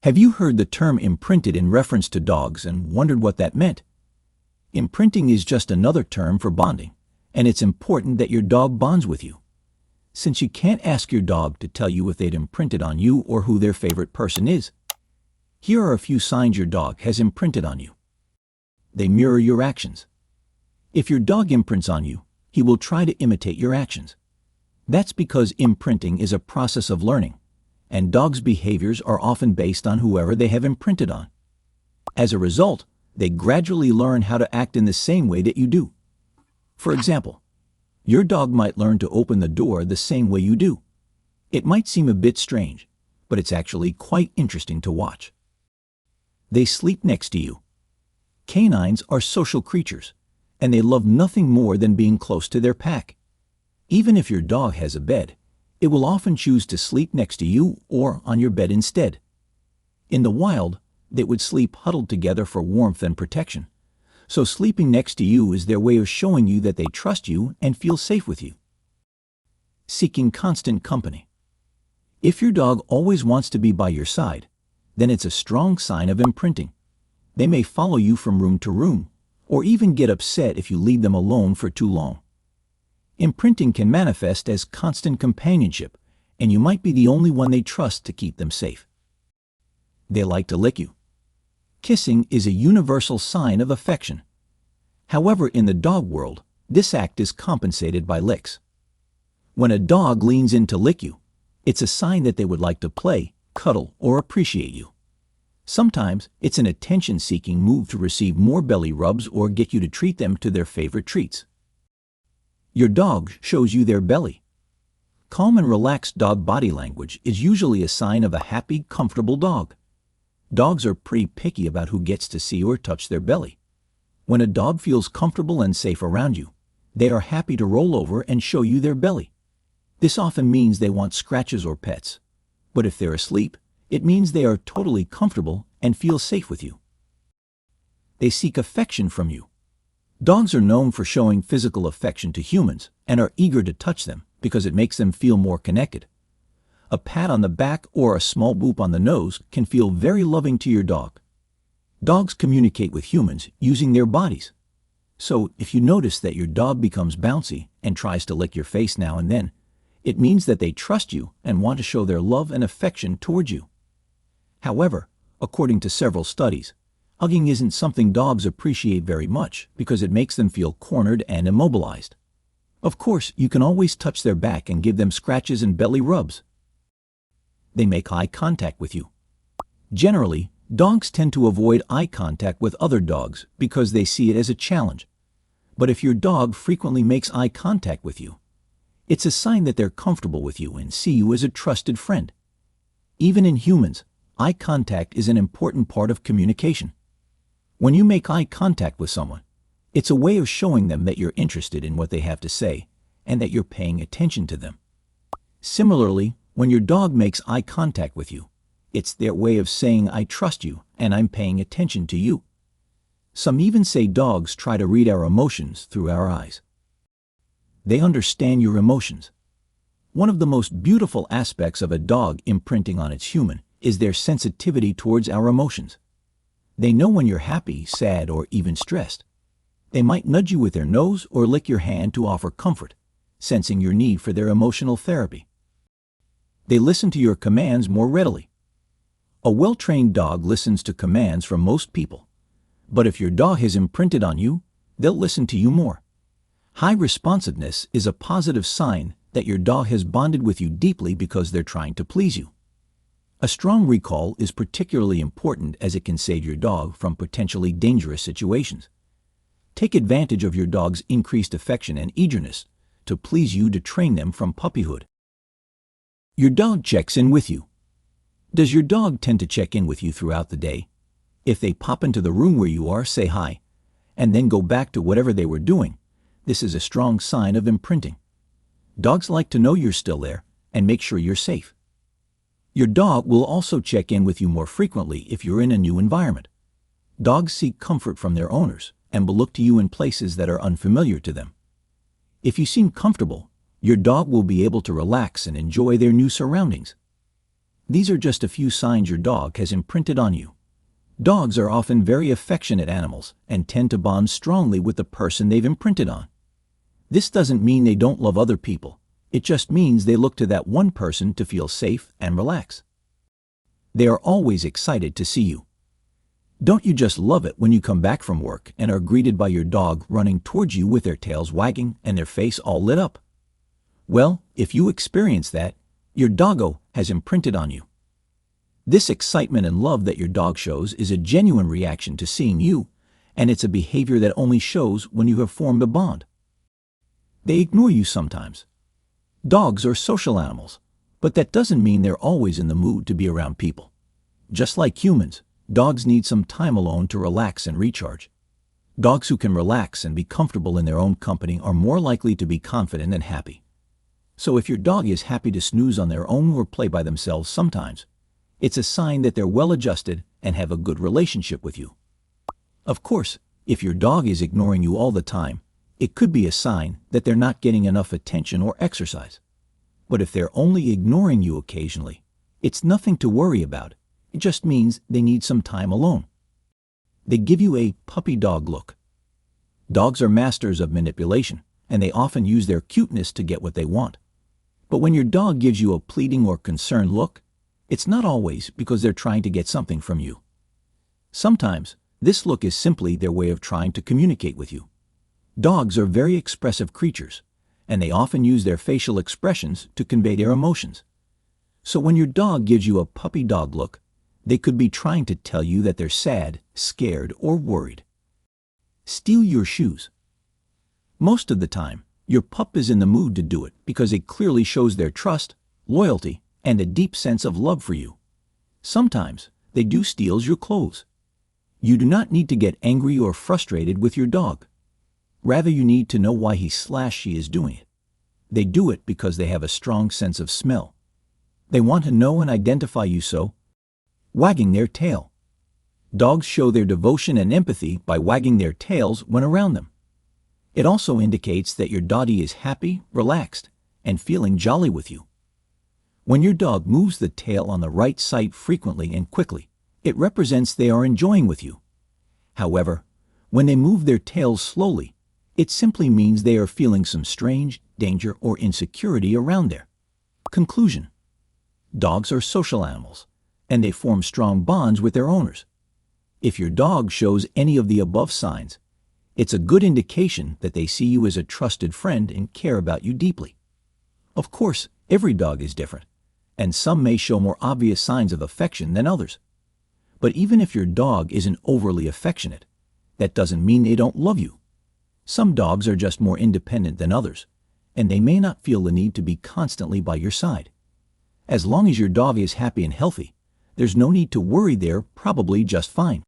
Have you heard the term imprinted in reference to dogs and wondered what that meant? Imprinting is just another term for bonding, and it's important that your dog bonds with you. Since you can't ask your dog to tell you if they'd imprinted on you or who their favorite person is, here are a few signs your dog has imprinted on you. They mirror your actions. If your dog imprints on you, he will try to imitate your actions. That's because imprinting is a process of learning, and dogs' behaviors are often based on whoever they have imprinted on. As a result, they gradually learn how to act in the same way that you do. For example, your dog might learn to open the door the same way you do. It might seem a bit strange, but it's actually quite interesting to watch. They sleep next to you. Canines are social creatures, and they love nothing more than being close to their pack. Even if your dog has a bed, it will often choose to sleep next to you or on your bed instead. In the wild, they would sleep huddled together for warmth and protection. So sleeping next to you is their way of showing you that they trust you and feel safe with you. Seeking constant company. If your dog always wants to be by your side, then it's a strong sign of imprinting. They may follow you from room to room, or even get upset if you leave them alone for too long. Imprinting can manifest as constant companionship, and you might be the only one they trust to keep them safe. They like to lick you. Kissing is a universal sign of affection. However, in the dog world, this act is compensated by licks. When a dog leans in to lick you, it's a sign that they would like to play, cuddle, or appreciate you. Sometimes it's an attention-seeking move to receive more belly rubs or get you to treat them to their favorite treats. Your dog shows you their belly. Calm and relaxed dog body language is usually a sign of a happy, comfortable dog. Dogs are pretty picky about who gets to see or touch their belly. When a dog feels comfortable and safe around you, they are happy to roll over and show you their belly. This often means they want scratches or pets. But if they're asleep, it means they are totally comfortable and feel safe with you. They seek affection from you. Dogs are known for showing physical affection to humans and are eager to touch them because it makes them feel more connected. A pat on the back or a small boop on the nose can feel very loving to your dog. Dogs communicate with humans using their bodies. So if you notice that your dog becomes bouncy and tries to lick your face now and then, it means that they trust you and want to show their love and affection towards you. However, according to several studies, hugging isn't something dogs appreciate very much because it makes them feel cornered and immobilized. Of course, you can always touch their back and give them scratches and belly rubs. They make eye contact with you. Generally, dogs tend to avoid eye contact with other dogs because they see it as a challenge. But if your dog frequently makes eye contact with you, it's a sign that they're comfortable with you and see you as a trusted friend. Even in humans, eye contact is an important part of communication. When you make eye contact with someone, it's a way of showing them that you're interested in what they have to say and that you're paying attention to them. Similarly, when your dog makes eye contact with you, it's their way of saying, "I trust you and I'm paying attention to you." Some even say dogs try to read our emotions through our eyes. They understand your emotions. One of the most beautiful aspects of a dog imprinting on its human is their sensitivity towards our emotions. They know when you're happy, sad, or even stressed. They might nudge you with their nose or lick your hand to offer comfort, sensing your need for their emotional therapy. They listen to your commands more readily. A well-trained dog listens to commands from most people, but if your dog has imprinted on you, they'll listen to you more. High responsiveness is a positive sign that your dog has bonded with you deeply because they're trying to please you. A strong recall is particularly important as it can save your dog from potentially dangerous situations. Take advantage of your dog's increased affection and eagerness to please you to train them from puppyhood. Your dog checks in with you. Does your dog tend to check in with you throughout the day? If they pop into the room where you are, say hi, and then go back to whatever they were doing, this is a strong sign of imprinting. Dogs like to know you're still there and make sure you're safe. Your dog will also check in with you more frequently if you're in a new environment. Dogs seek comfort from their owners and will look to you in places that are unfamiliar to them. If you seem comfortable, your dog will be able to relax and enjoy their new surroundings. These are just a few signs your dog has imprinted on you. Dogs are often very affectionate animals and tend to bond strongly with the person they've imprinted on. This doesn't mean they don't love other people. It just means they look to that one person to feel safe and relax. They are always excited to see you. Don't you just love it when you come back from work and are greeted by your dog running towards you with their tails wagging and their face all lit up? Well, if you experience that, your doggo has imprinted on you. This excitement and love that your dog shows is a genuine reaction to seeing you, and it's a behavior that only shows when you have formed a bond. They ignore you sometimes. Dogs are social animals, but that doesn't mean they're always in the mood to be around people. Just like humans, dogs need some time alone to relax and recharge. Dogs who can relax and be comfortable in their own company are more likely to be confident and happy. So if your dog is happy to snooze on their own or play by themselves sometimes, it's a sign that they're well adjusted and have a good relationship with you. Of course, if your dog is ignoring you all the time, it could be a sign that they're not getting enough attention or exercise. But if they're only ignoring you occasionally, it's nothing to worry about. It just means they need some time alone. They give you a puppy dog look. Dogs are masters of manipulation, and they often use their cuteness to get what they want. But when your dog gives you a pleading or concerned look, it's not always because they're trying to get something from you. Sometimes, this look is simply their way of trying to communicate with you. Dogs are very expressive creatures, and they often use their facial expressions to convey their emotions. So when your dog gives you a puppy dog look, they could be trying to tell you that they're sad, scared, or worried. Steal your shoes. Most of the time, your pup is in the mood to do it because it clearly shows their trust, loyalty, and a deep sense of love for you. Sometimes, they do steal your clothes. You do not need to get angry or frustrated with your dog. Rather, you need to know why he/she is doing it. They do it because they have a strong sense of smell. They want to know and identify you, so wagging their tail. Dogs show their devotion and empathy by wagging their tails when around them. It also indicates that your doggy is happy, relaxed, and feeling jolly with you. When your dog moves the tail on the right side frequently and quickly, it represents they are enjoying with you. However, when they move their tails slowly, it simply means they are feeling some strange danger or insecurity around there. Conclusion: dogs are social animals, and they form strong bonds with their owners. If your dog shows any of the above signs, it's a good indication that they see you as a trusted friend and care about you deeply. Of course, every dog is different, and some may show more obvious signs of affection than others. But even if your dog isn't overly affectionate, that doesn't mean they don't love you. Some dogs are just more independent than others, and they may not feel the need to be constantly by your side. As long as your dog is happy and healthy, there's no need to worry, they're probably just fine.